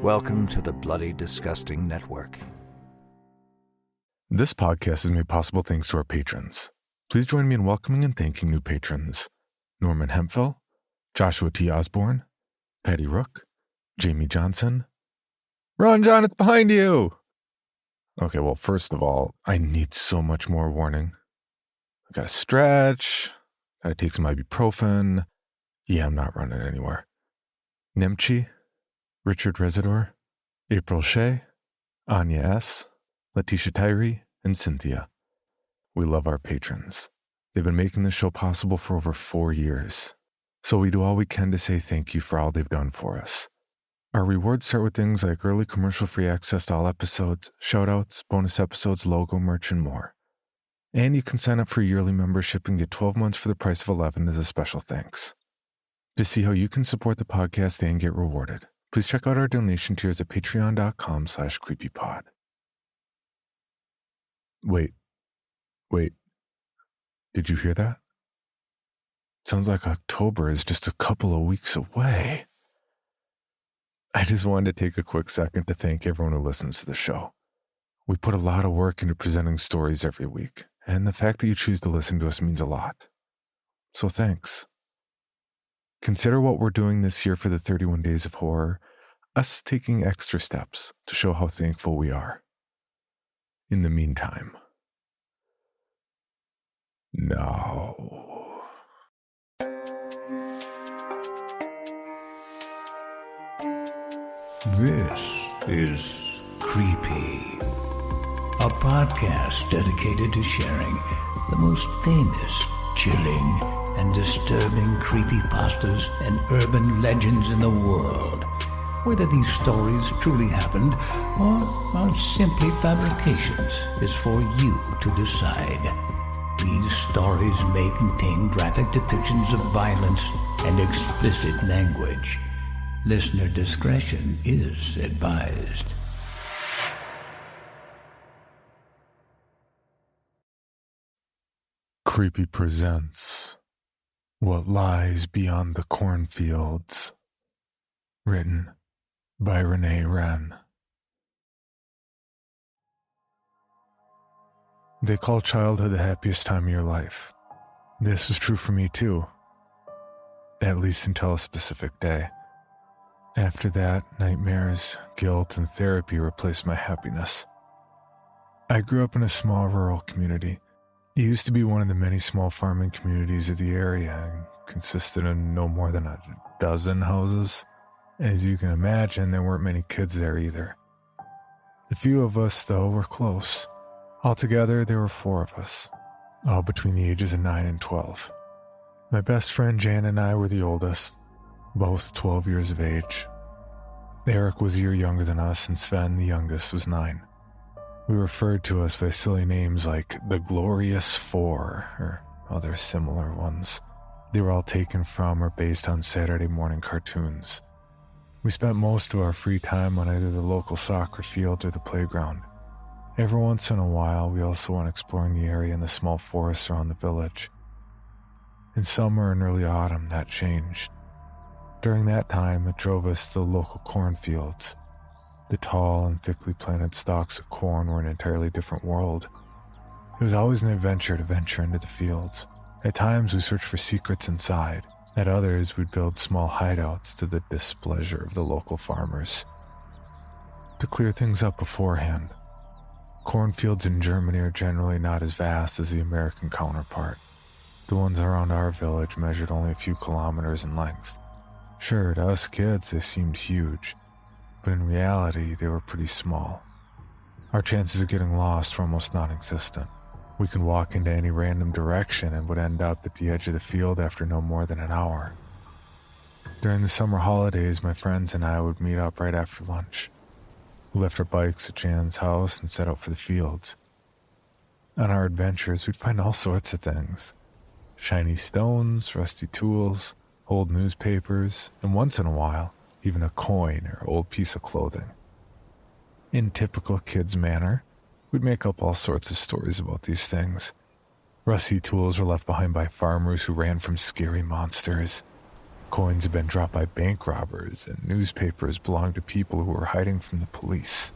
Welcome to the Bloody Disgusting Network. This podcast is made possible thanks to our patrons. Please join me in welcoming and thanking new patrons: Norman Hemphill, Joshua T. Osborne, Patty Rook, Jamie Johnson. Run, John, it's behind you! Okay, well, first of all, I need so much more warning. I gotta stretch, gotta take some ibuprofen. Yeah, I'm not running anywhere. Nimchi, Richard Residor, April Shea, Anya S., Letitia Tyree, and Cynthia. We love our patrons. They've been making the show possible for over 4 years, so we do all we can to say thank you for all they've done for us. Our rewards start with things like early commercial-free access to all episodes, shoutouts, bonus episodes, logo, merch, and more. And you can sign up for a yearly membership and get 12 months for the price of 11 as a special thanks. To see how you can support the podcast and get rewarded, please check out our donation tiers at patreon.com/creepypod. Wait. Did you hear that? Sounds like October is just a couple of weeks away. I just wanted to take a quick second to thank everyone who listens to the show. We put a lot of work into presenting stories every week, and the fact that you choose to listen to us means a lot. So thanks. Consider what we're doing this year for the 31 Days of Horror, us taking extra steps to show how thankful we are. In the meantime, no. This is Creepy, a podcast dedicated to sharing the most famous, chilling, and disturbing creepypastas and urban legends in the world. Whether these stories truly happened or are simply fabrications is for you to decide. These stories may contain graphic depictions of violence and explicit language. Listener discretion is advised. Creepy presents What Lies Beyond the Cornfields. Written by Renee Wren. They call childhood the happiest time of your life. This was true for me too. At least until a specific day. After that, nightmares, guilt, and therapy replaced my happiness. I grew up in a small rural community. It used to be one of the many small farming communities of the area and consisted of no more than a dozen houses. As you can imagine, there weren't many kids there either. The few of us, though, were close. Altogether, there were 4 of us, all between the ages of 9 and 12. My best friend Jan and I were the oldest, both 12 years of age. Eric was a year younger than us, and Sven, the youngest, was 9. We referred to us by silly names like the Glorious Four, or other similar ones. They were all taken from or based on Saturday morning cartoons. We spent most of our free time on either the local soccer field or the playground. Every once in a while, we also went exploring the area in the small forests around the village. In summer and early autumn, that changed. During that time, it drove us to the local cornfields. The tall and thickly planted stalks of corn were an entirely different world. It was always an adventure to venture into the fields. At times, we searched for secrets inside. At others, we'd build small hideouts to the displeasure of the local farmers. To clear things up beforehand, cornfields in Germany are generally not as vast as the American counterpart. The ones around our village measured only a few kilometers in length. Sure, to us kids they seemed huge, but in reality they were pretty small. Our chances of getting lost were almost non-existent. We could walk into any random direction and would end up at the edge of the field after no more than an hour. During the summer holidays, my friends and I would meet up right after lunch. We left our bikes at Jan's house and set out for the fields. On our adventures, we'd find all sorts of things. Shiny stones, rusty tools, old newspapers, and once in a while, even a coin or old piece of clothing. In typical kids' manner, we'd make up all sorts of stories about these things. Rusty tools were left behind by farmers who ran from scary monsters. Coins had been dropped by bank robbers, and newspapers belonged to people who were hiding from the police.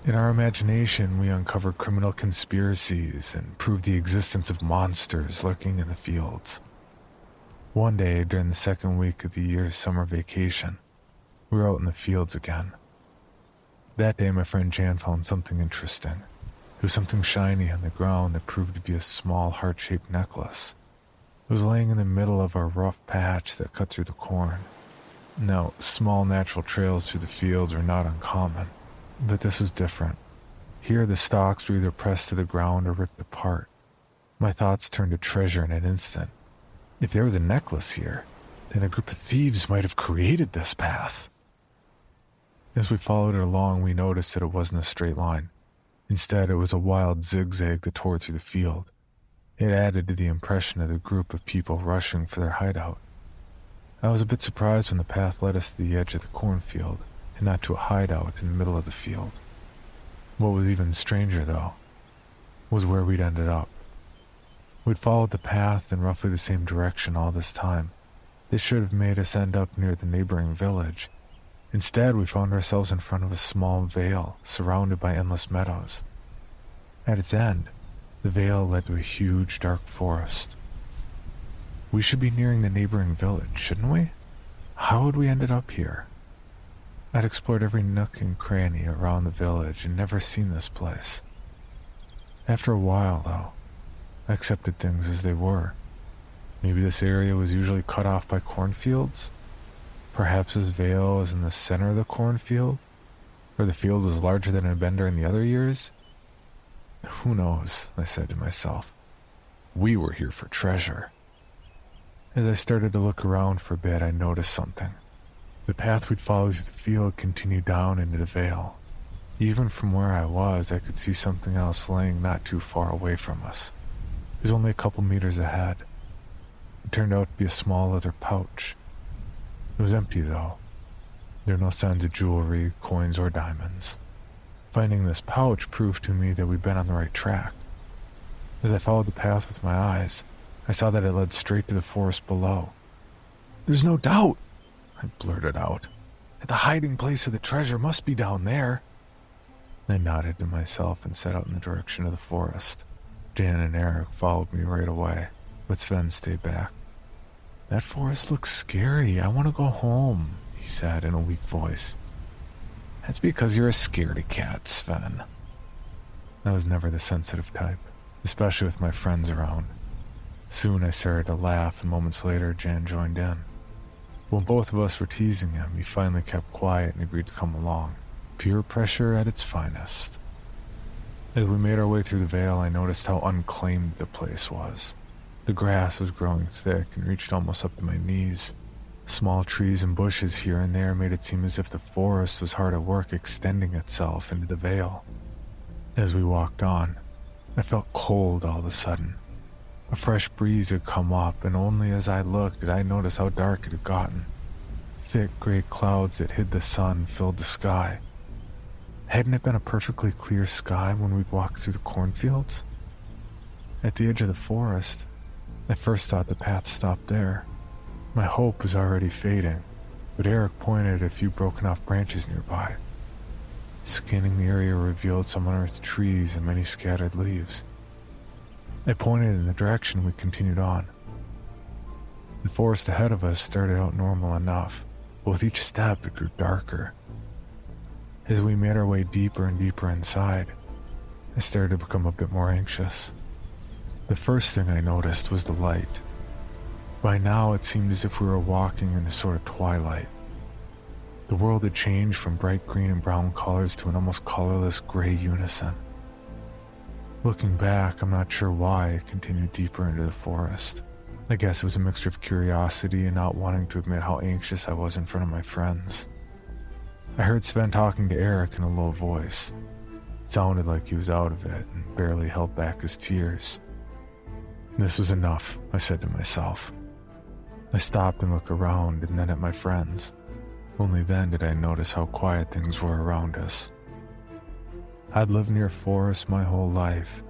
In our imagination, we uncovered criminal conspiracies and proved the existence of monsters lurking in the fields. One day, during the second week of the year's summer vacation, we were out in the fields again. That day, my friend Jan found something interesting. It was something shiny on the ground that proved to be a small heart-shaped necklace. It was laying in the middle of a rough patch that cut through the corn. Now, small natural trails through the fields are not uncommon, but this was different. Here, the stalks were either pressed to the ground or ripped apart. My thoughts turned to treasure in an instant. If there was a necklace here, then a group of thieves might have created this path. As we followed it along, we noticed that it wasn't a straight line. Instead, it was a wild zigzag that tore through the field. It added to the impression of the group of people rushing for their hideout. I was a bit surprised when the path led us to the edge of the cornfield, and not to a hideout in the middle of the field. What was even stranger, though, was where we'd ended up. We'd followed the path in roughly the same direction all this time. This should have made us end up near the neighboring village. Instead, we found ourselves in front of a small vale surrounded by endless meadows. At its end, the vale led to a huge, dark forest. We should be nearing the neighboring village, shouldn't we? How had we ended up here? I'd explored every nook and cranny around the village and never seen this place. After a while, though, I accepted things as they were. Maybe this area was usually cut off by cornfields? Perhaps this vale was in the center of the cornfield? Or the field was larger than it had been during the other years? Who knows, I said to myself. We were here for treasure. As I started to look around for a bit, I noticed something. The path we'd followed through the field continued down into the vale. Even from where I was, I could see something else laying not too far away from us. It was only a couple meters ahead. It turned out to be a small leather pouch. It was empty, though. There were no signs of jewelry, coins, or diamonds. Finding this pouch proved to me that we'd been on the right track. As I followed the path with my eyes, I saw that it led straight to the forest below. "There's no doubt," I blurted out. "The hiding place of the treasure must be down there." I nodded to myself and set out in the direction of the forest. Jan and Eric followed me right away, but Sven stayed back. "That forest looks scary. I want to go home," he said in a weak voice. "That's because you're a scaredy cat, Sven." I was never the sensitive type, especially with my friends around. Soon I started to laugh, and moments later Jan joined in. When both of us were teasing him, he finally kept quiet and agreed to come along. Peer pressure at its finest. As we made our way through the vale, I noticed how unclaimed the place was. The grass was growing thick and reached almost up to my knees. Small trees and bushes here and there made it seem as if the forest was hard at work extending itself into the vale. As we walked on, I felt cold all of a sudden. A fresh breeze had come up, and only as I looked did I notice how dark it had gotten. Thick gray clouds that hid the sun filled the sky. Hadn't it been a perfectly clear sky when we'd walked through the cornfields? At the edge of the forest, I first thought the path stopped there. My hope was already fading, but Eric pointed at a few broken off branches nearby. Scanning the area revealed some unearthed trees and many scattered leaves. I pointed in the direction we continued on. The forest ahead of us started out normal enough, but with each step it grew darker. As we made our way deeper and deeper inside, I started to become a bit more anxious. The first thing I noticed was the light. By now it seemed as if we were walking in a sort of twilight. The world had changed from bright green and brown colors to an almost colorless gray unison. Looking back, I'm not sure why I continued deeper into the forest. I guess it was a mixture of curiosity and not wanting to admit how anxious I was in front of my friends. I heard Sven talking to Eric in a low voice. It sounded like he was out of it and barely held back his tears. This was enough, I said to myself. I stopped and looked around and then at my friends. Only then did I notice how quiet things were around us. I'd lived near forests my whole life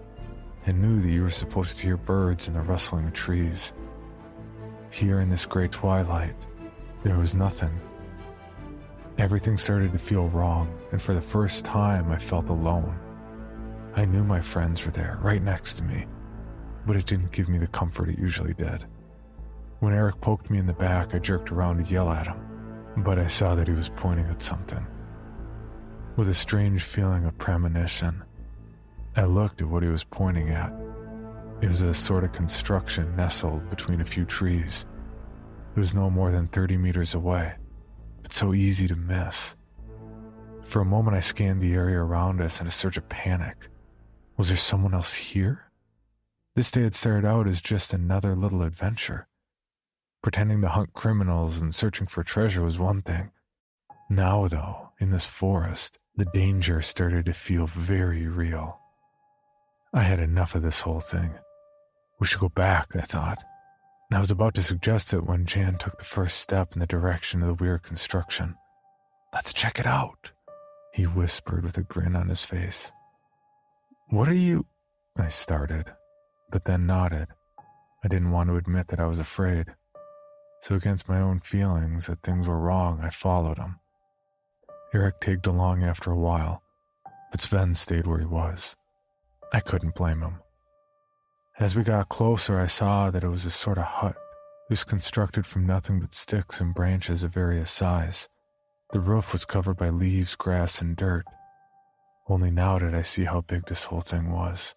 and knew that you were supposed to hear birds and the rustling of trees. Here in this gray twilight, There was nothing. Everything started to feel wrong, and for the first time I felt alone. I knew my friends were there, right next to me, but it didn't give me the comfort it usually did. When Eric poked me in the back, I jerked around to yell at him, but I saw that he was pointing at something. With a strange feeling of premonition, I looked at what he was pointing at. It was a sort of construction nestled between a few trees. It was no more than 30 meters away, but so easy to miss. For a moment I scanned the area around us in a surge of panic. Was there someone else here? This day had started out as just another little adventure. Pretending to hunt criminals and searching for treasure was one thing. Now, though, in this forest, the danger started to feel very real. I had enough of this whole thing. We should go back, I thought. And I was about to suggest it when Jan took the first step in the direction of the weird construction. "Let's check it out," he whispered with a grin on his face. "What are you—" I started, but then nodded. I didn't want to admit that I was afraid. So against my own feelings that things were wrong, I followed him. Eric tagged along after a while, but Sven stayed where he was. I couldn't blame him. As we got closer, I saw that it was a sort of hut. It was constructed from nothing but sticks and branches of various size. The roof was covered by leaves, grass, and dirt. Only now did I see how big this whole thing was.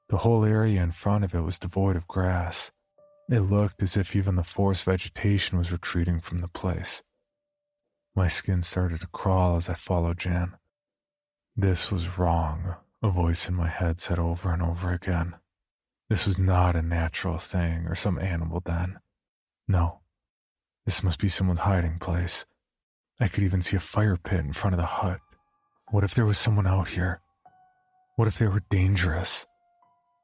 The whole area in front of it was devoid of grass. It looked as if even the forest vegetation was retreating from the place. My skin started to crawl as I followed Jan. This was wrong, a voice in my head said over and over again. This was not a natural thing or some animal den. No, this must be someone's hiding place. I could even see a fire pit in front of the hut. What if there was someone out here? What if they were dangerous?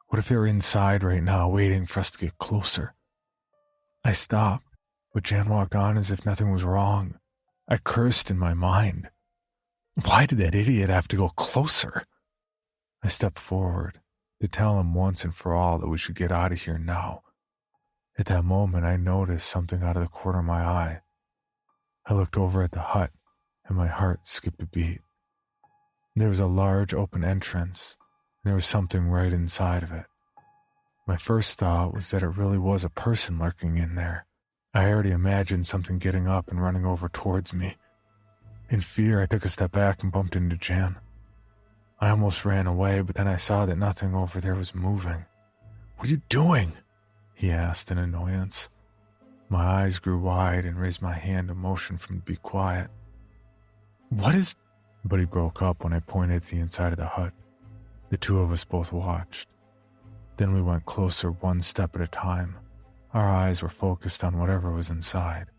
What if they were inside right now waiting for us to get closer? I stopped, but Jan walked on as if nothing was wrong. I cursed in my mind. Why did that idiot have to go closer? I stepped forward to tell him once and for all that we should get out of here now. At that moment, I noticed something out of the corner of my eye. I looked over at the hut, and my heart skipped a beat. There was a large open entrance, and there was something right inside of it. My first thought was that it really was a person lurking in there. I already imagined something getting up and running over towards me. In fear, I took a step back and bumped into Jan. I almost ran away, but then I saw that nothing over there was moving. "What are you doing?" he asked in annoyance. My eyes grew wide and raised my hand to motion for him to be quiet. "What is—" But he broke up when I pointed at the inside of the hut. The two of us both watched. Then we went closer one step at a time. Our eyes were focused on whatever was inside.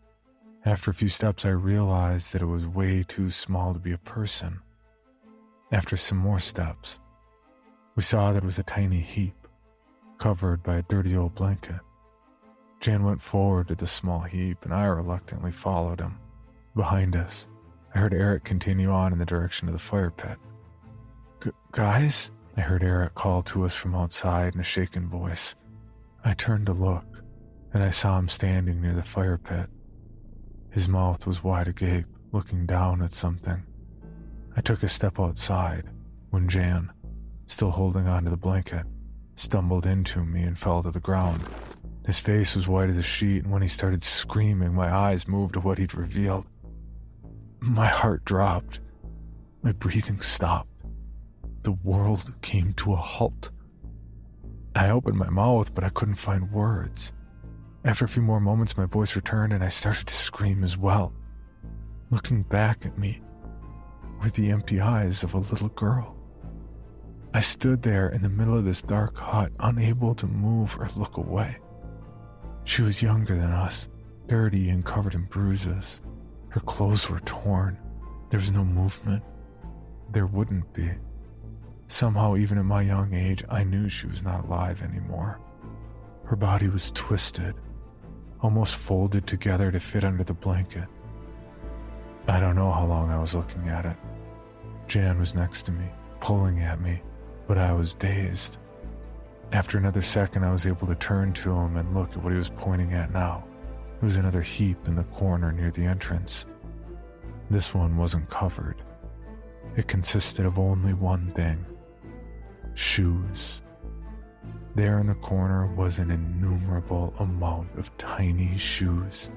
After a few steps, I realized that it was way too small to be a person. After some more steps, we saw that it was a tiny heap, covered by a dirty old blanket. Jan went forward to the small heap, and I reluctantly followed him. Behind us, I heard Eric continue on in the direction of the fire pit. Guys? I heard Eric call to us from outside in a shaken voice. I turned to look, and I saw him standing near the fire pit. His mouth was wide agape, looking down at something. I took a step outside when Jan, still holding onto the blanket, stumbled into me and fell to the ground. His face was white as a sheet, and when he started screaming, my eyes moved to what he'd revealed. My heart dropped. My breathing stopped. The world came to a halt. I opened my mouth, but I couldn't find words. After a few more moments, my voice returned, and I started to scream as well. Looking back at me were the empty eyes of a little girl. I stood there in the middle of this dark hut, unable to move or look away. She was younger than us, dirty and covered in bruises. Her clothes were torn. There was no movement. There wouldn't be. Somehow, even at my young age, I knew she was not alive anymore. Her body was twisted, almost folded together to fit under the blanket. I don't know how long I was looking at it. Jan was next to me, pulling at me, but I was dazed. After another second, I was able to turn to him and look at what he was pointing at now. There was another heap in the corner near the entrance. This one wasn't covered. It consisted of only one thing: shoes. There in the corner was an innumerable amount of tiny shoes.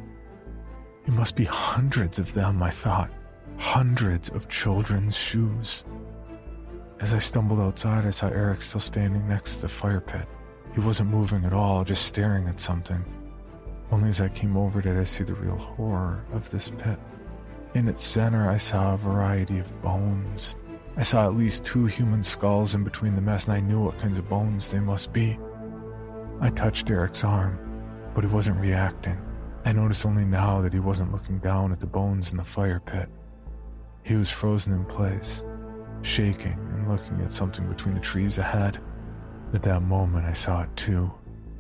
It must be hundreds of them, I thought. Hundreds of children's shoes. As I stumbled outside, I saw Eric still standing next to the fire pit. He wasn't moving at all, just staring at something. Only as I came over did I see the real horror of this pit. In its center, I saw a variety of bones. I saw at least 2 human skulls in between the mess, and I knew what kinds of bones they must be. I touched Eric's arm, but he wasn't reacting. I noticed only now that he wasn't looking down at the bones in the fire pit. He was frozen in place, shaking and looking at something between the trees ahead. At that moment, I saw it too.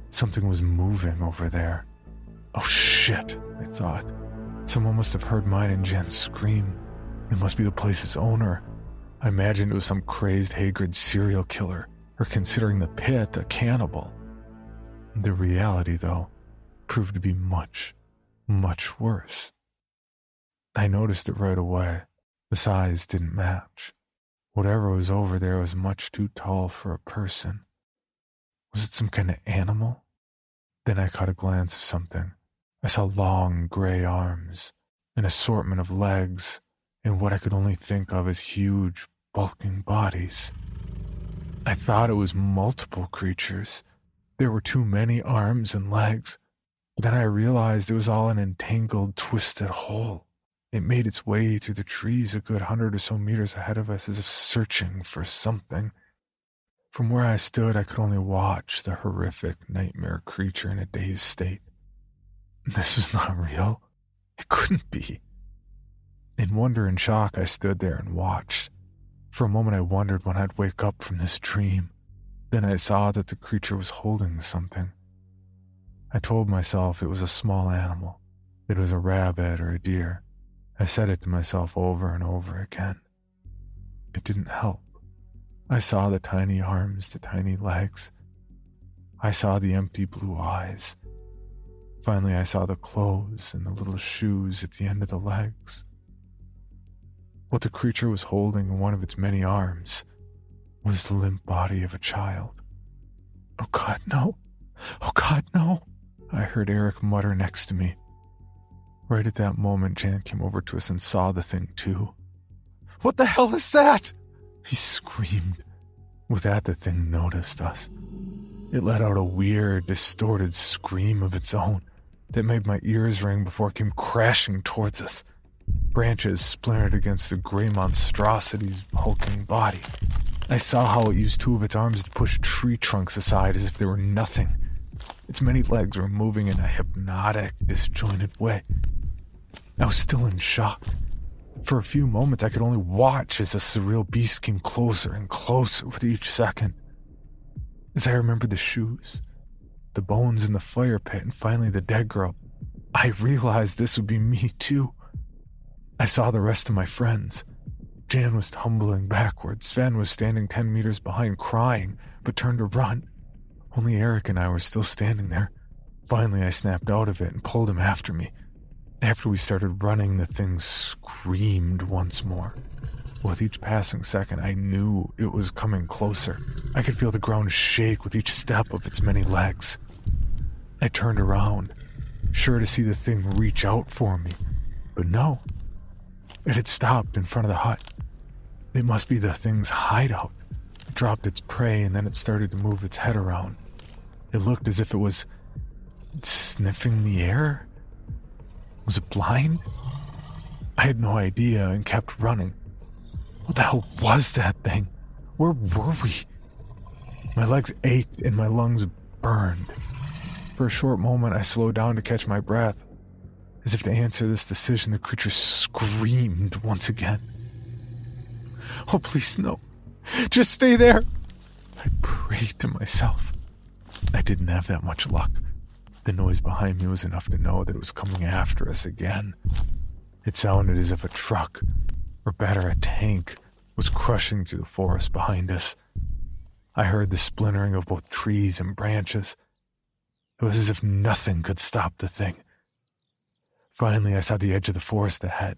Something was moving over there. Oh shit, I thought. Someone must have heard mine and Jen's scream. It must be the place's owner. I imagined it was some crazed Hagrid serial killer, or considering the pit a cannibal. The reality, though, proved to be much, much worse. I noticed it right away. The size didn't match. Whatever was over there was much too tall for a person. Was it some kind of animal? Then I caught a glance of something. I saw long gray arms, an assortment of legs, and what I could only think of as huge, bulking bodies. I thought it was multiple creatures. There were too many arms and legs. But then I realized it was all an entangled, twisted whole. It made its way through the trees a good 100 or so meters ahead of us, as if searching for something. From where I stood, I could only watch the horrific nightmare creature in a dazed state. This was not real. It couldn't be. In wonder and shock, I stood there and watched. For a moment I wondered when I'd wake up from this dream. Then I saw that the creature was holding something. I told myself it was a small animal. It was a rabbit or a deer. I said it to myself over and over again. It didn't help. I saw the tiny arms, the tiny legs. I saw the empty blue eyes. Finally, I saw the clothes and the little shoes at the end of the legs. What the creature was holding in one of its many arms was the limp body of a child. "Oh God, no! Oh God, no!" I heard Eric mutter next to me. Right at that moment, Jan came over to us and saw the thing too. "What the hell is that?" he screamed. With that, the thing noticed us. It let out a weird, distorted scream of its own that made my ears ring before it came crashing towards us. Branches splintered against the gray monstrosity's hulking body. I saw how it used 2 of its arms to push tree trunks aside as if they were nothing. Its many legs were moving in a hypnotic, disjointed way. I was still in shock. For a few moments, I could only watch as the surreal beast came closer and closer with each second. As I remembered the shoes, the bones in the fire pit, and finally the dead girl, I realized this would be me too. I saw the rest of my friends. Jan was tumbling backwards. Sven was standing 10 meters behind, crying, but turned to run. Only Eric and I were still standing there. Finally, I snapped out of it and pulled him after me. After we started running, the thing screamed once more. With each passing second, I knew it was coming closer. I could feel the ground shake with each step of its many legs. I turned around, sure to see the thing reach out for me. But no. It had stopped in front of the hut. It must be the thing's hideout. It dropped its prey and then it started to move its head around. It looked as if it was sniffing the air. Was it blind? I had no idea and kept running. What the hell was that thing? Where were we? My legs ached and my lungs burned. For a short moment, I slowed down to catch my breath. As if to answer this decision, the creature screamed once again. "Oh, please, no. Just stay there." I prayed to myself. I didn't have that much luck. The noise behind me was enough to know that it was coming after us again. It sounded as if a truck, or better, a tank, was crushing through the forest behind us. I heard the splintering of both trees and branches. It was as if nothing could stop the thing. Finally, I saw the edge of the forest ahead.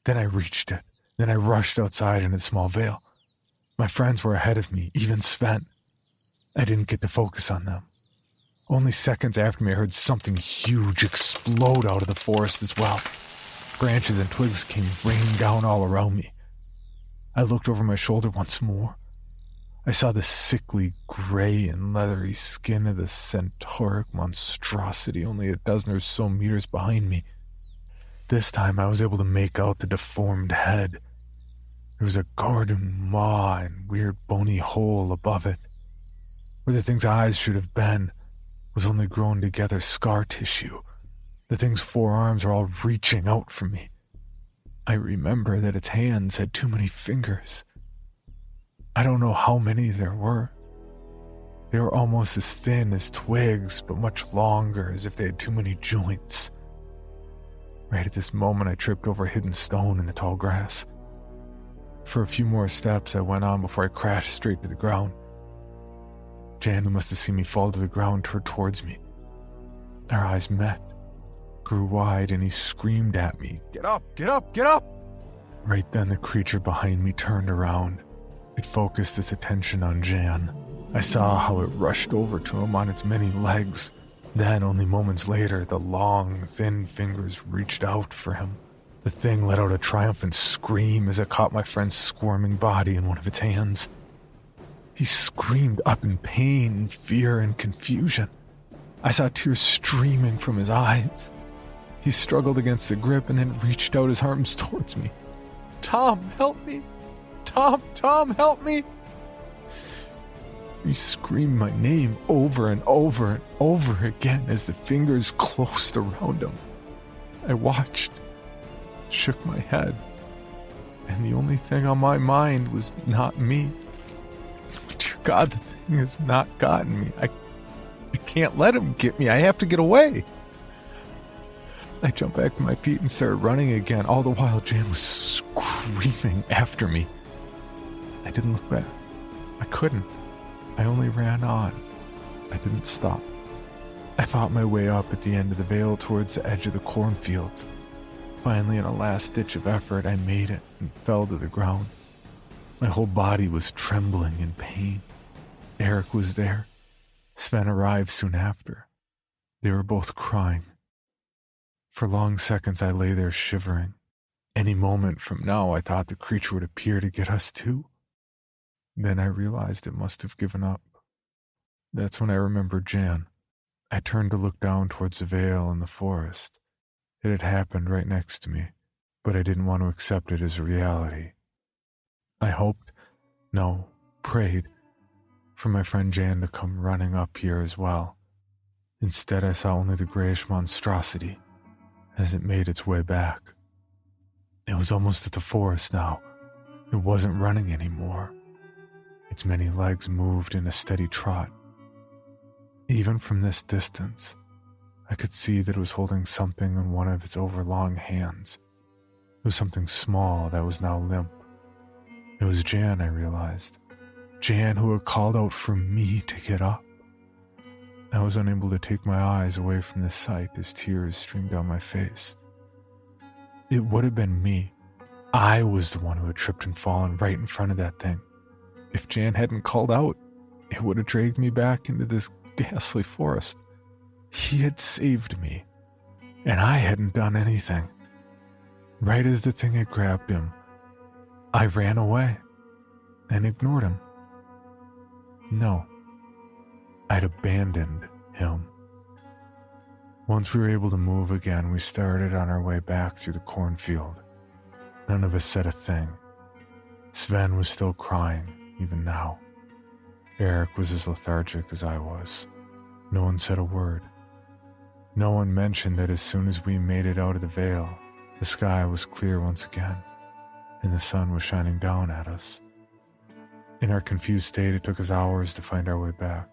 Then I reached it. Then I rushed outside in its small vale. My friends were ahead of me, even Sven. I didn't get to focus on them. Only seconds after me, I heard something huge explode out of the forest as well. Branches and twigs came raining down all around me. I looked over my shoulder once more. I saw the sickly gray and leathery skin of the centauric monstrosity only a dozen or so meters behind me. This time I was able to make out the deformed head. There was a garden maw and weird bony hole above it. Where the thing's eyes should have been was only grown together scar tissue. The thing's forearms were all reaching out for me. I remember that its hands had too many fingers. I don't know how many there were. They were almost as thin as twigs, but much longer, as if they had too many joints. Right at this moment, I tripped over a hidden stone in the tall grass. For a few more steps, I went on before I crashed straight to the ground. Jan, who must have seen me fall to the ground, turned towards me. Our eyes met, grew wide, and he screamed at me, "Get up, get up, get up!" Right then, the creature behind me turned around. It focused its attention on Jan. I saw how it rushed over to him on its many legs. Then, only moments later, the long, thin fingers reached out for him. The thing let out a triumphant scream as it caught my friend's squirming body in one of its hands. He screamed up in pain, fear, and confusion. I saw tears streaming from his eyes. He struggled against the grip and then reached out his arms towards me. "Tom, help me! Tom, help me!" He screamed my name over and over and over again as the fingers closed around him. I watched, shook my head, and the only thing on my mind was not me. Dear God, the thing has not gotten me. I can't let him get me. I have to get away. I jumped back to my feet and started running again. All the while, Jan was screaming after me. I didn't look back. I couldn't. I only ran on. I didn't stop. I fought my way up at the end of the vale towards the edge of the cornfields. Finally, in a last ditch of effort, I made it and fell to the ground. My whole body was trembling in pain. Eric was there. Sven arrived soon after. They were both crying. For long seconds, I lay there shivering. Any moment from now, I thought the creature would appear to get us too. Then I realized it must have given up. That's when I remembered Jan. I turned to look down towards the vale and the forest. It had happened right next to me, but I didn't want to accept it as reality. I hoped, no, prayed, for my friend Jan to come running up here as well. Instead, I saw only the grayish monstrosity as it made its way back. It was almost at the forest now. It wasn't running anymore. Its many legs moved in a steady trot. Even from this distance, I could see that it was holding something in one of its overlong hands. It was something small that was now limp. It was Jan, I realized. Jan, who had called out for me to get up. I was unable to take my eyes away from the sight as tears streamed down my face. It would have been me. I was the one who had tripped and fallen right in front of that thing. If Jan hadn't called out, it would have dragged me back into this ghastly forest. He had saved me, and I hadn't done anything. Right as the thing had grabbed him, I ran away and ignored him. No, I'd abandoned him. Once we were able to move again, we started on our way back through the cornfield. None of us said a thing. Sven was still crying, even now. Eric was as lethargic as I was. No one said a word. No one mentioned that as soon as we made it out of the vale, the sky was clear once again, and the sun was shining down at us. In our confused state, it took us hours to find our way back.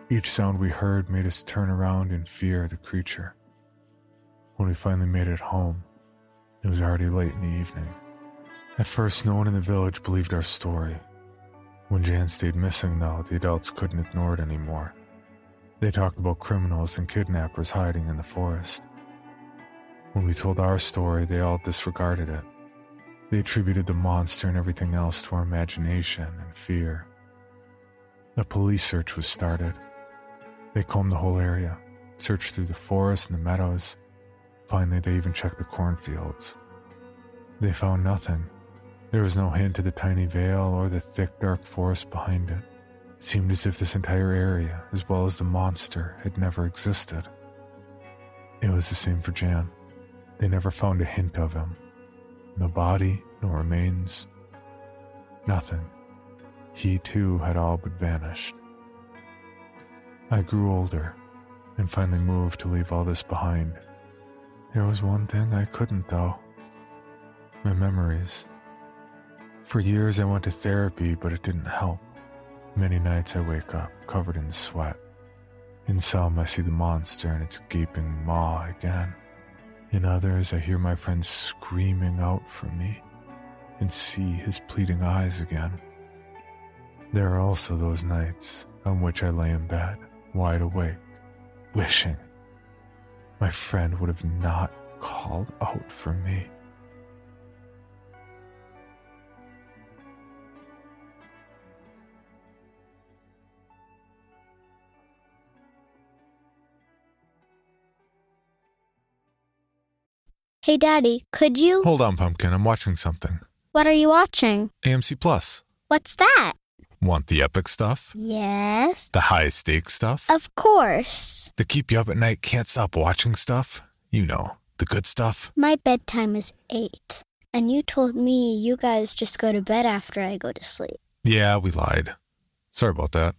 Each sound we heard made us turn around in fear of the creature. When we finally made it home, it was already late in the evening. At first, no one in the village believed our story. When Jan stayed missing, though, the adults couldn't ignore it anymore. They talked about criminals and kidnappers hiding in the forest. When we told our story, they all disregarded it. They attributed the monster and everything else to our imagination and fear. A police search was started. They combed the whole area, searched through the forest and the meadows. Finally, they even checked the cornfields. They found nothing. There was no hint of the tiny vale or the thick, dark forest behind it. It seemed as if this entire area, as well as the monster, had never existed. It was the same for Jan. They never found a hint of him. No body, no remains. Nothing. He too had all but vanished. I grew older and finally moved to leave all this behind. There was one thing I couldn't, though. My memories. For years I went to therapy, but it didn't help. Many nights I wake up covered in sweat. In some I see the monster in its gaping maw again. In others I hear my friend screaming out for me and see his pleading eyes again. There are also those nights on which I lay in bed, wide awake, wishing my friend would have not called out for me. Hey, Daddy, could you... Hold on, Pumpkin, I'm watching something. What are you watching? AMC Plus. What's that? Want the epic stuff? Yes. The high stakes stuff? Of course. The keep you up at night, can't stop watching stuff? You know, the good stuff. My bedtime is 8, and you told me you guys just go to bed after I go to sleep. Yeah, we lied. Sorry about that.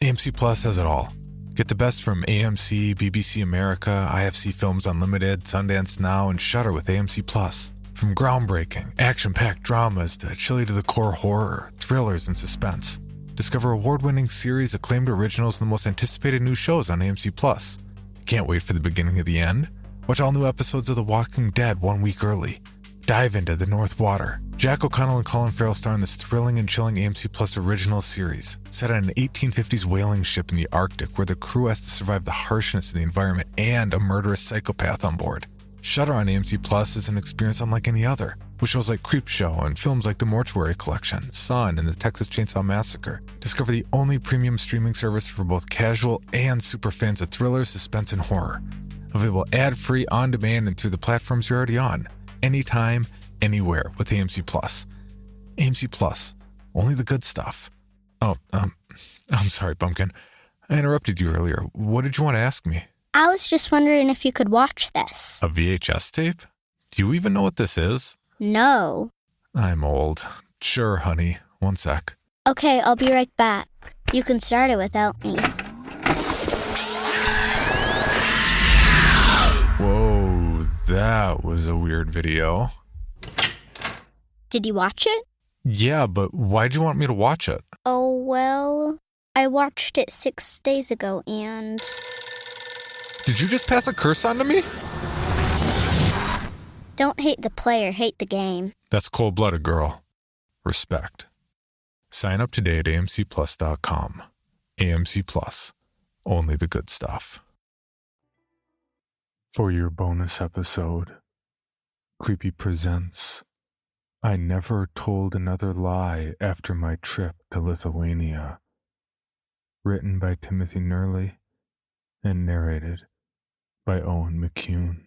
AMC Plus has it all. Get the best from AMC, BBC America, IFC Films Unlimited, Sundance Now, and Shudder with AMC Plus. From groundbreaking, action-packed dramas to chilly-to-the-core horror, thrillers, and suspense. Discover award-winning series, acclaimed originals, and the most anticipated new shows on AMC Plus. Can't wait for the beginning of the end? Watch all new episodes of The Walking Dead 1 week early. Dive into The North Water. Jack O'Connell and Colin Farrell star in this thrilling and chilling AMC Plus original series, set on an 1850s whaling ship in the Arctic where the crew has to survive the harshness of the environment and a murderous psychopath on board. Shudder on AMC Plus is an experience unlike any other, with shows like Creepshow and films like The Mortuary Collection, Son, and The Texas Chainsaw Massacre. Discover the only premium streaming service for both casual and super fans of thriller, suspense, and horror. Available ad-free, on-demand, and through the platforms you're already on. Anytime, anywhere with AMC Plus. AMC Plus. Only the good stuff. Oh, I'm sorry, Pumpkin. I interrupted you earlier. What did you want to ask me? I was just wondering if you could watch this. A VHS tape? Do you even know what this is? No. I'm old. Sure, honey. One sec. Okay, I'll be right back. You can start it without me. Whoa, that was a weird video. Did you watch it? Yeah, but why'd you want me to watch it? Oh, well, I watched it 6 days ago and... Did you just pass a curse on to me? Don't hate the player, hate the game. That's cold-blooded, girl. Respect. Sign up today at amcplus.com. AMC Plus. Only the good stuff. For your bonus episode, Creepy presents I Never Told Another Lie After My Trip to Lithuania. Written by Timothy Nerley and narrated by Owen McCune.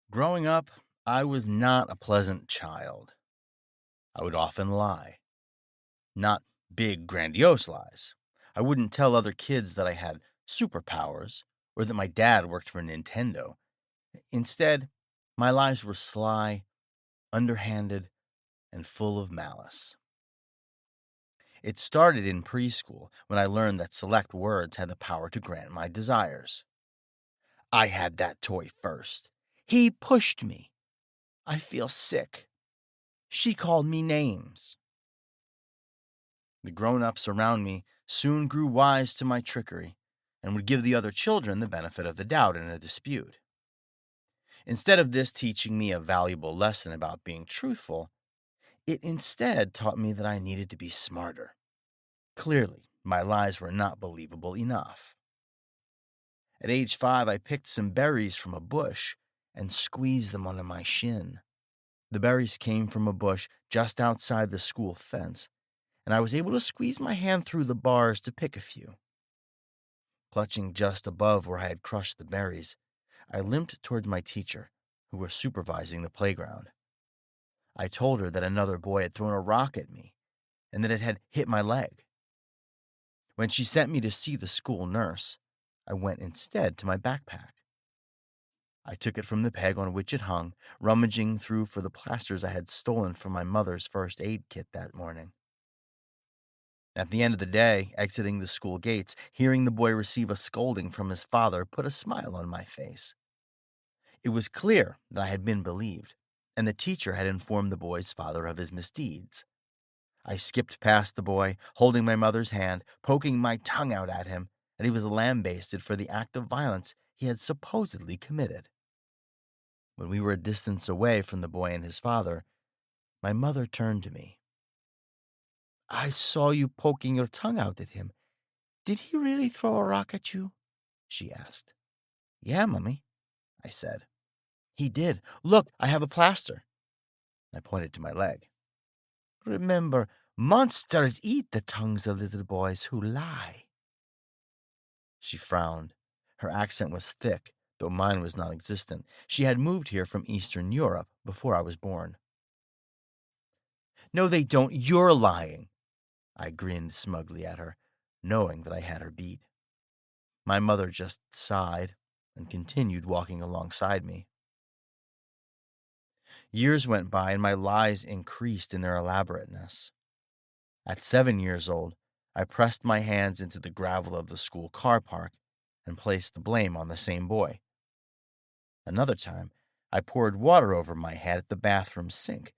Growing up, I was not a pleasant child. I would often lie. Not big, grandiose lies. I wouldn't tell other kids that I had superpowers or that my dad worked for Nintendo. Instead, my lies were sly, underhanded, and full of malice. It started in preschool when I learned that select words had the power to grant my desires. I had that toy first. He pushed me. I feel sick. She called me names. The grown-ups around me soon grew wise to my trickery and would give the other children the benefit of the doubt in a dispute. Instead of this teaching me a valuable lesson about being truthful, it instead taught me that I needed to be smarter. Clearly, my lies were not believable enough. At age 5, I picked some berries from a bush and squeezed them under my shin. The berries came from a bush just outside the school fence, and I was able to squeeze my hand through the bars to pick a few. Clutching just above where I had crushed the berries, I limped towards my teacher, who was supervising the playground. I told her that another boy had thrown a rock at me and that it had hit my leg. When she sent me to see the school nurse, I went instead to my backpack. I took it from the peg on which it hung, rummaging through for the plasters I had stolen from my mother's first aid kit that morning. At the end of the day, exiting the school gates, hearing the boy receive a scolding from his father put a smile on my face. It was clear that I had been believed, and the teacher had informed the boy's father of his misdeeds. I skipped past the boy, holding my mother's hand, poking my tongue out at him, and he was lambasted for the act of violence he had supposedly committed. When we were a distance away from the boy and his father, my mother turned to me. "I saw you poking your tongue out at him. Did he really throw a rock at you?" she asked. "Yeah, Mummy," I said. "He did. Look, I have a plaster." I pointed to my leg. "Remember, monsters eat the tongues of little boys who lie." She frowned. Her accent was thick, though mine was non-existent. She had moved here from Eastern Europe before I was born. "No, they don't. You're lying." I grinned smugly at her, knowing that I had her beat. My mother just sighed and continued walking alongside me. Years went by and my lies increased in their elaborateness. At 7 years old, I pressed my hands into the gravel of the school car park and placed the blame on the same boy. Another time, I poured water over my head at the bathroom sink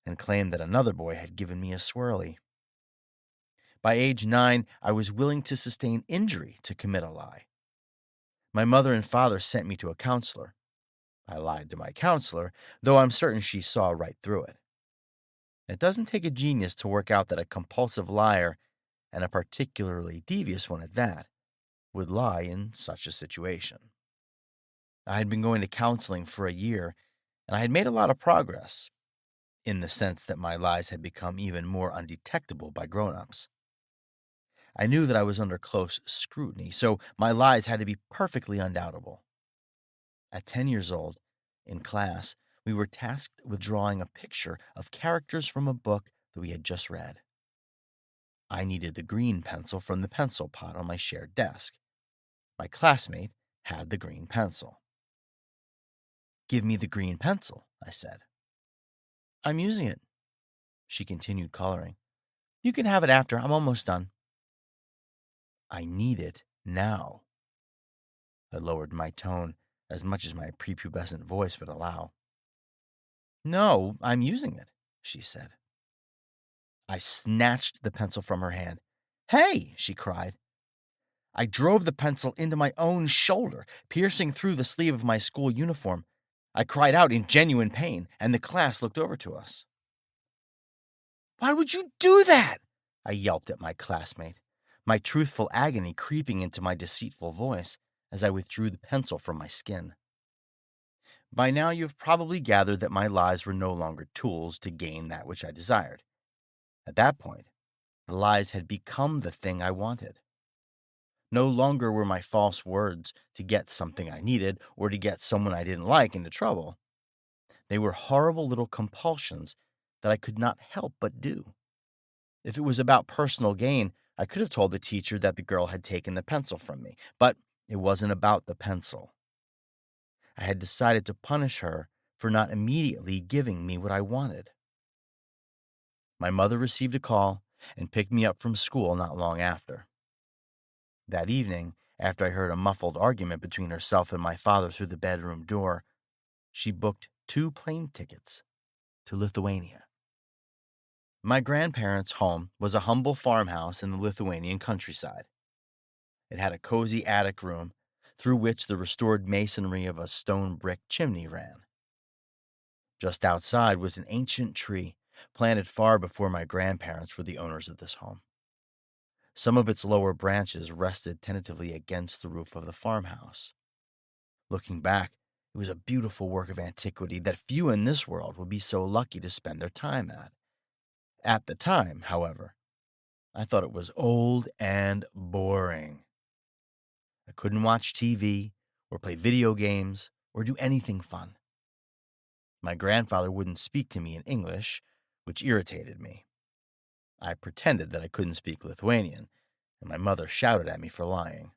and claimed that another boy had given me a swirly. By age 9, I was willing to sustain injury to commit a lie. My mother and father sent me to a counselor. I lied to my counselor, though I'm certain she saw right through it. It doesn't take a genius to work out that a compulsive liar, and a particularly devious one at that, would lie in such a situation. I had been going to counseling for a year, and I had made a lot of progress, in the sense that my lies had become even more undetectable by grown-ups. I knew that I was under close scrutiny, so my lies had to be perfectly undoubtable. At 10 years old, in class, we were tasked with drawing a picture of characters from a book that we had just read. I needed the green pencil from the pencil pot on my shared desk. My classmate had the green pencil. "Give me the green pencil," I said. "I'm using it," she continued coloring. "You can have it after. I'm almost done." "I need it now." I lowered my tone as much as my prepubescent voice would allow. "No, I'm using it," she said. I snatched the pencil from her hand. "Hey!" she cried. I drove the pencil into my own shoulder, piercing through the sleeve of my school uniform. I cried out in genuine pain, and the class looked over to us. "Why would you do that?" I yelped at my classmate, my truthful agony creeping into my deceitful voice as I withdrew the pencil from my skin. By now you've probably gathered that my lies were no longer tools to gain that which I desired. At that point, the lies had become the thing I wanted. No longer were my false words to get something I needed or to get someone I didn't like into trouble. They were horrible little compulsions that I could not help but do. If it was about personal gain, I could have told the teacher that the girl had taken the pencil from me, but it wasn't about the pencil. I had decided to punish her for not immediately giving me what I wanted. My mother received a call and picked me up from school not long after. That evening, after I heard a muffled argument between herself and my father through the bedroom door, she booked 2 plane tickets to Lithuania. My grandparents' home was a humble farmhouse in the Lithuanian countryside. It had a cozy attic room through which the restored masonry of a stone brick chimney ran. Just outside was an ancient tree planted far before my grandparents were the owners of this home. Some of its lower branches rested tentatively against the roof of the farmhouse. Looking back, it was a beautiful work of antiquity that few in this world would be so lucky to spend their time at. At the time, however, I thought it was old and boring. I couldn't watch TV or play video games or do anything fun. My grandfather wouldn't speak to me in English, which irritated me. I pretended that I couldn't speak Lithuanian, and my mother shouted at me for lying.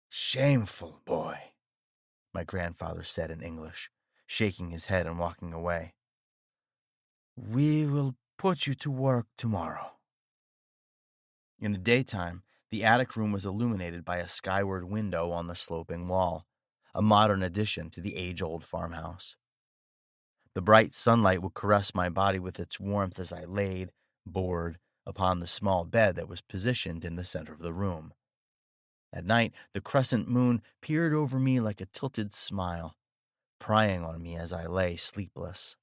"Shameful boy," my grandfather said in English, shaking his head and walking away. "We will put you to work tomorrow." In the daytime, the attic room was illuminated by a skyward window on the sloping wall, a modern addition to the age-old farmhouse. The bright sunlight would caress my body with its warmth as I laid, bored, upon the small bed that was positioned in the center of the room. At night, the crescent moon peered over me like a tilted smile, prying on me as I lay sleepless.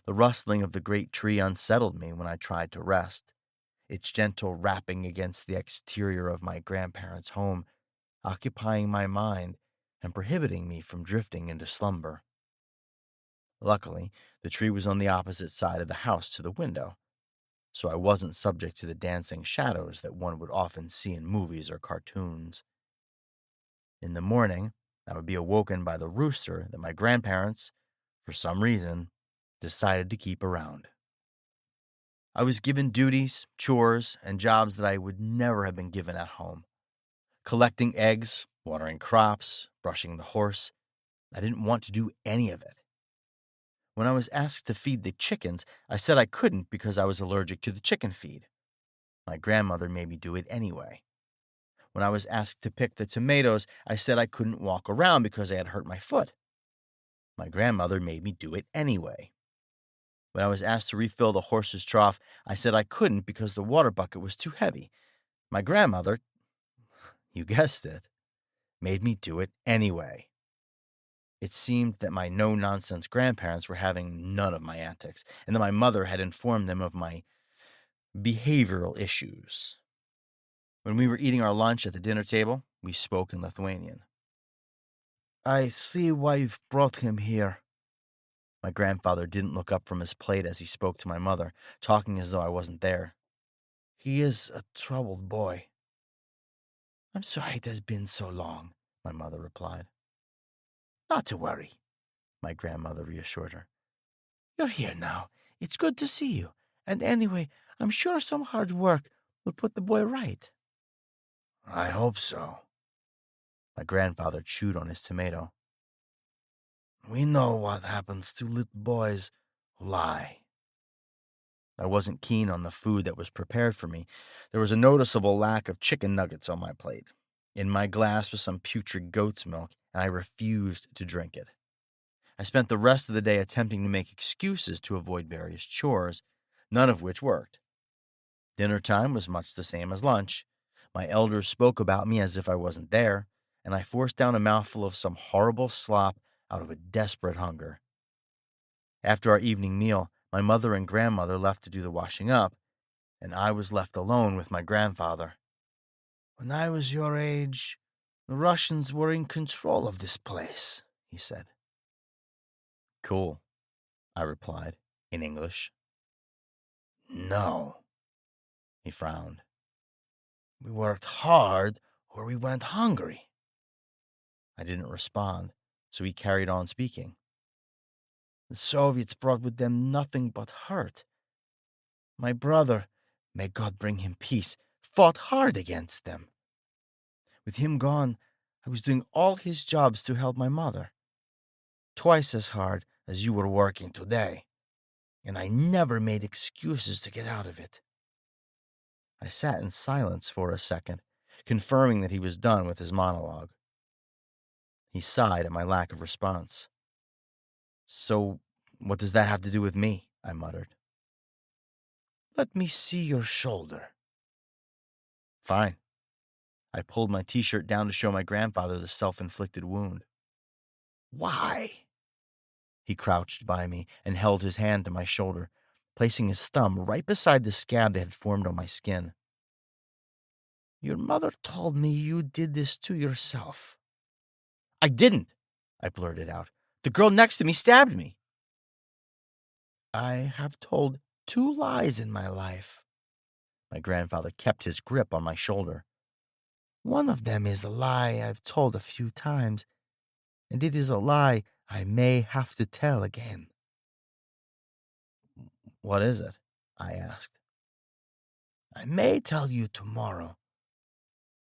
The rustling of the great tree unsettled me when I tried to rest, its gentle rapping against the exterior of my grandparents' home, occupying my mind and prohibiting me from drifting into slumber. Luckily, the tree was on the opposite side of the house to the window, so I wasn't subject to the dancing shadows that one would often see in movies or cartoons. In the morning, I would be awoken by the rooster that my grandparents, for some reason, decided to keep around. I was given duties, chores, and jobs that I would never have been given at home. Collecting eggs, watering crops, brushing the horse. I didn't want to do any of it. When I was asked to feed the chickens, I said I couldn't because I was allergic to the chicken feed. My grandmother made me do it anyway. When I was asked to pick the tomatoes, I said I couldn't walk around because I had hurt my foot. My grandmother made me do it anyway. When I was asked to refill the horse's trough, I said I couldn't because the water bucket was too heavy. My grandmother, you guessed it, made me do it anyway. It seemed that my no-nonsense grandparents were having none of my antics, and that my mother had informed them of my behavioral issues. When we were eating our lunch at the dinner table, we spoke in Lithuanian. "I see why you've brought him here." My grandfather didn't look up from his plate as he spoke to my mother, talking as though I wasn't there. "He is a troubled boy." "I'm sorry it has been so long," my mother replied. "Not to worry," my grandmother reassured her. "You're here now. It's good to see you. And anyway, I'm sure some hard work will put the boy right." "I hope so." My grandfather chewed on his tomato. "We know what happens to little boys who lie." I wasn't keen on the food that was prepared for me. There was a noticeable lack of chicken nuggets on my plate. In my glass was some putrid goat's milk, and I refused to drink it. I spent the rest of the day attempting to make excuses to avoid various chores, none of which worked. Dinner time was much the same as lunch. My elders spoke about me as if I wasn't there, and I forced down a mouthful of some horrible slop out of a desperate hunger. After our evening meal, my mother and grandmother left to do the washing up, and I was left alone with my grandfather. "When I was your age, the Russians were in control of this place," he said. "Cool," I replied, in English. "No," he frowned. "We worked hard or we went hungry." I didn't respond, so he carried on speaking. "The Soviets brought with them nothing but hurt. My brother, may God bring him peace, fought hard against them. With him gone, I was doing all his jobs to help my mother. Twice as hard as you were working today, and I never made excuses to get out of it." I sat in silence for a second, confirming that he was done with his monologue. He sighed at my lack of response. "So, what does that have to do with me?" I muttered. "Let me see your shoulder." "Fine." I pulled my t-shirt down to show my grandfather the self-inflicted wound. "Why?" He crouched by me and held his hand to my shoulder, placing his thumb right beside the scab that had formed on my skin. Your mother told me you did this to yourself. I didn't, I blurted out. The girl next to me stabbed me. I have told 2 lies in my life. My grandfather kept his grip on my shoulder. One of them is a lie I've told a few times, and it is a lie I may have to tell again. What is it? I asked. I may tell you tomorrow,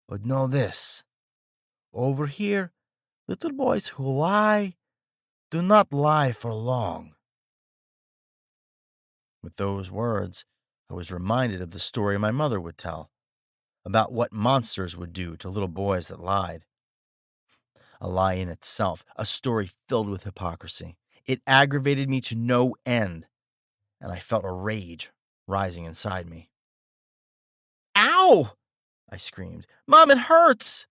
but know this. Over here, little boys who lie do not lie for long. With those words, I was reminded of the story my mother would tell about what monsters would do to little boys that lied. A lie in itself, a story filled with hypocrisy. It aggravated me to no end, and I felt a rage rising inside me. Ow! I screamed. Mom, it hurts!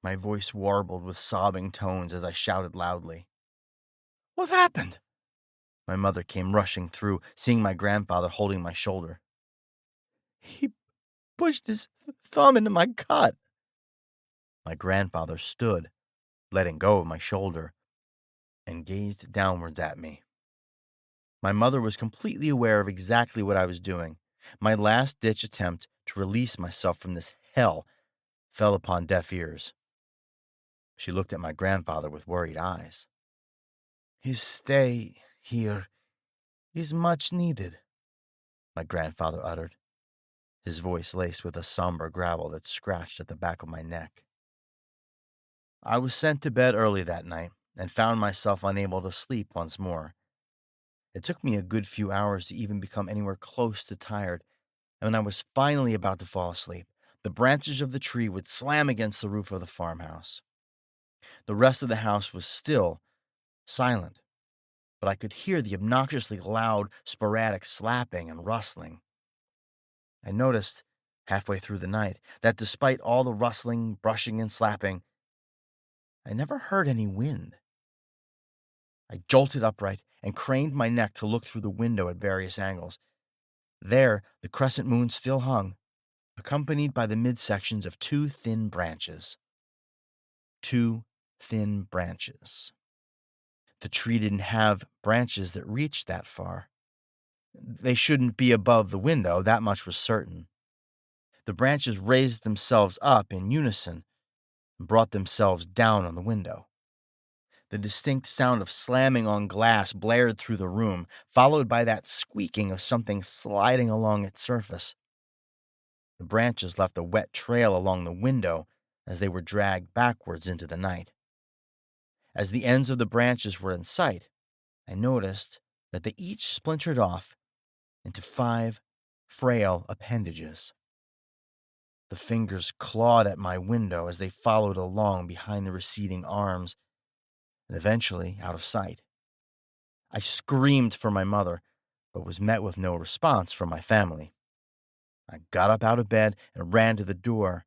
My voice warbled with sobbing tones as I shouted loudly. What happened? My mother came rushing through, seeing my grandfather holding my shoulder. He pushed his thumb into my gut. My grandfather stood, letting go of my shoulder, and gazed downwards at me. My mother was completely aware of exactly what I was doing. My last-ditch attempt to release myself from this hell fell upon deaf ears. She looked at my grandfather with worried eyes. His stay here is much needed, my grandfather uttered, his voice laced with a somber gravel that scratched at the back of my neck. I was sent to bed early that night and found myself unable to sleep once more. It took me a good few hours to even become anywhere close to tired, and when I was finally about to fall asleep, the branches of the tree would slam against the roof of the farmhouse. The rest of the house was still, silent, but I could hear the obnoxiously loud, sporadic slapping and rustling. I noticed, halfway through the night, that despite all the rustling, brushing, and slapping, I never heard any wind. I jolted upright and craned my neck to look through the window at various angles. There, the crescent moon still hung, accompanied by the midsections of 2 thin branches. 2 thin branches. The tree didn't have branches that reached that far. They shouldn't be above the window, that much was certain. The branches raised themselves up in unison and brought themselves down on the window. The distinct sound of slamming on glass blared through the room, followed by that squeaking of something sliding along its surface. The branches left a wet trail along the window as they were dragged backwards into the night. As the ends of the branches were in sight, I noticed that they each splintered off into 5 frail appendages. The fingers clawed at my window as they followed along behind the receding arms, and eventually out of sight. I screamed for my mother, but was met with no response from my family. I got up out of bed and ran to the door,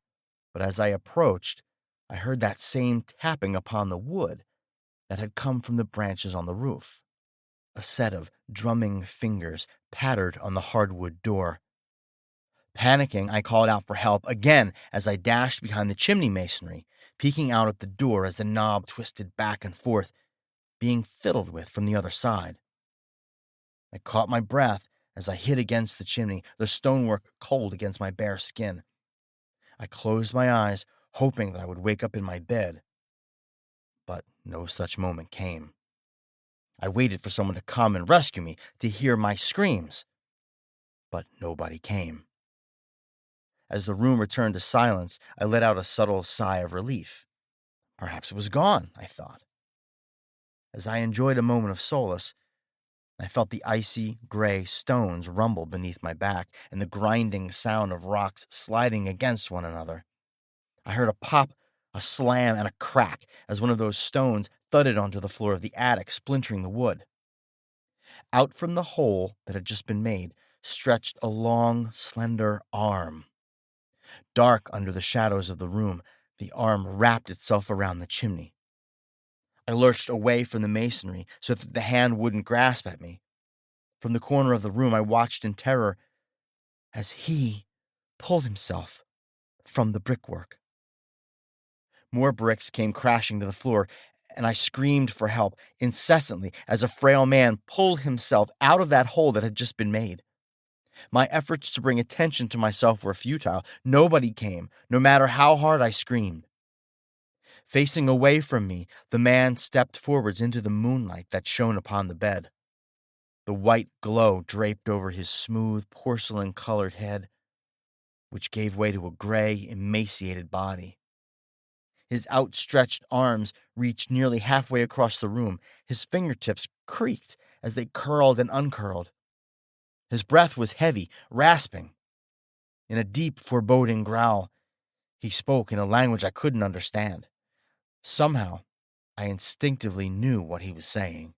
but as I approached, I heard that same tapping upon the wood that had come from the branches on the roof. A set of drumming fingers pattered on the hardwood door. Panicking, I called out for help again as I dashed behind the chimney masonry, peeking out at the door as the knob twisted back and forth, being fiddled with from the other side. I caught my breath as I hit against the chimney, the stonework cold against my bare skin. I closed my eyes, hoping that I would wake up in my bed, but no such moment came. I waited for someone to come and rescue me, to hear my screams, but nobody came. As the room returned to silence, I let out a subtle sigh of relief. Perhaps it was gone, I thought. As I enjoyed a moment of solace, I felt the icy, gray stones rumble beneath my back and the grinding sound of rocks sliding against one another. I heard a pop, a slam, and a crack as one of those stones thudded onto the floor of the attic, splintering the wood. Out from the hole that had just been made stretched a long, slender arm. Dark under the shadows of the room, the arm wrapped itself around the chimney. I lurched away from the masonry so that the hand wouldn't grasp at me. From the corner of the room, I watched in terror as he pulled himself from the brickwork. More bricks came crashing to the floor, and I screamed for help incessantly as a frail man pulled himself out of that hole that had just been made. My efforts to bring attention to myself were futile. Nobody came, no matter how hard I screamed. Facing away from me, the man stepped forwards into the moonlight that shone upon the bed. The white glow draped over his smooth, porcelain-colored head, which gave way to a gray, emaciated body. His outstretched arms reached nearly halfway across the room. His fingertips creaked as they curled and uncurled. His breath was heavy, rasping. In a deep, foreboding growl, he spoke in a language I couldn't understand. Somehow, I instinctively knew what he was saying,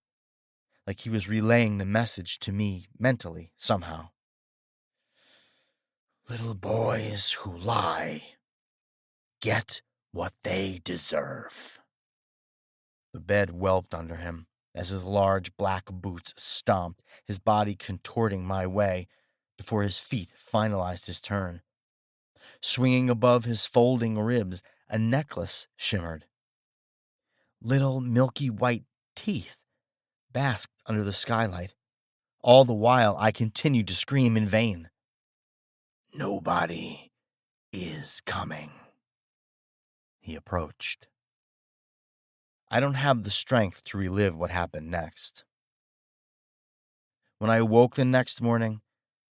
like he was relaying the message to me mentally, somehow. Little boys who lie get what they deserve. The bed whelped under him as his large black boots stomped, his body contorting my way before his feet finalized his turn. Swinging above his folding ribs, a necklace shimmered. Little milky white teeth basked under the skylight. All the while, I continued to scream in vain. Nobody is coming. He approached. I don't have the strength to relive what happened next. When I awoke the next morning,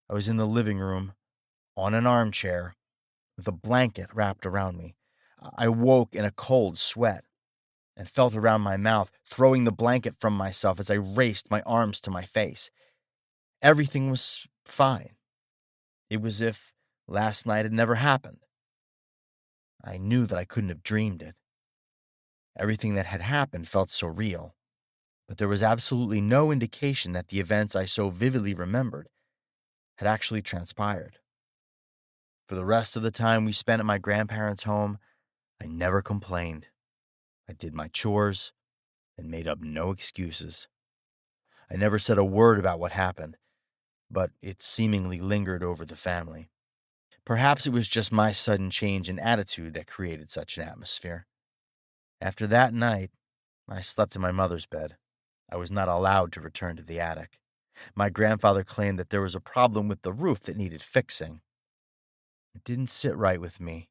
I was in the living room, on an armchair, with a blanket wrapped around me. I woke in a cold sweat and felt around my mouth, throwing the blanket from myself as I raced my arms to my face. Everything was fine. It was as if last night had never happened. I knew that I couldn't have dreamed it. Everything that had happened felt so real, but there was absolutely no indication that the events I so vividly remembered had actually transpired. For the rest of the time we spent at my grandparents' home, I never complained. I did my chores and made up no excuses. I never said a word about what happened, but it seemingly lingered over the family. Perhaps it was just my sudden change in attitude that created such an atmosphere. After that night, I slept in my mother's bed. I was not allowed to return to the attic. My grandfather claimed that there was a problem with the roof that needed fixing. It didn't sit right with me.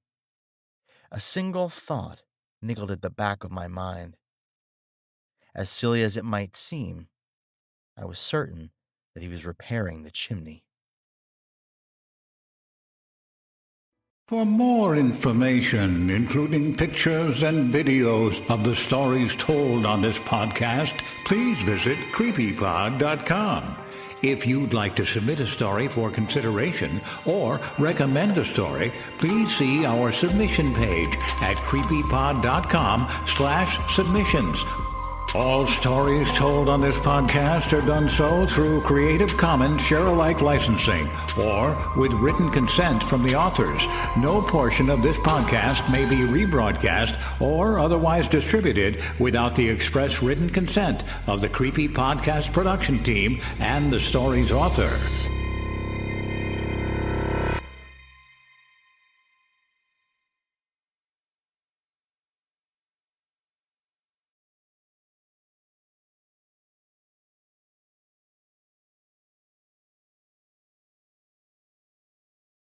A single thought niggled at the back of my mind. As silly as it might seem, I was certain that he was repairing the chimney. For more information, including pictures and videos of the stories told on this podcast, please visit creepypod.com. If you'd like to submit a story for consideration or recommend a story, please see our submission page at creepypod.com/submissions. All stories told on this podcast are done so through Creative Commons Share-alike licensing or with written consent from the authors. No portion of this podcast may be rebroadcast or otherwise distributed without the express written consent of the Creepy Podcast production team and the story's author.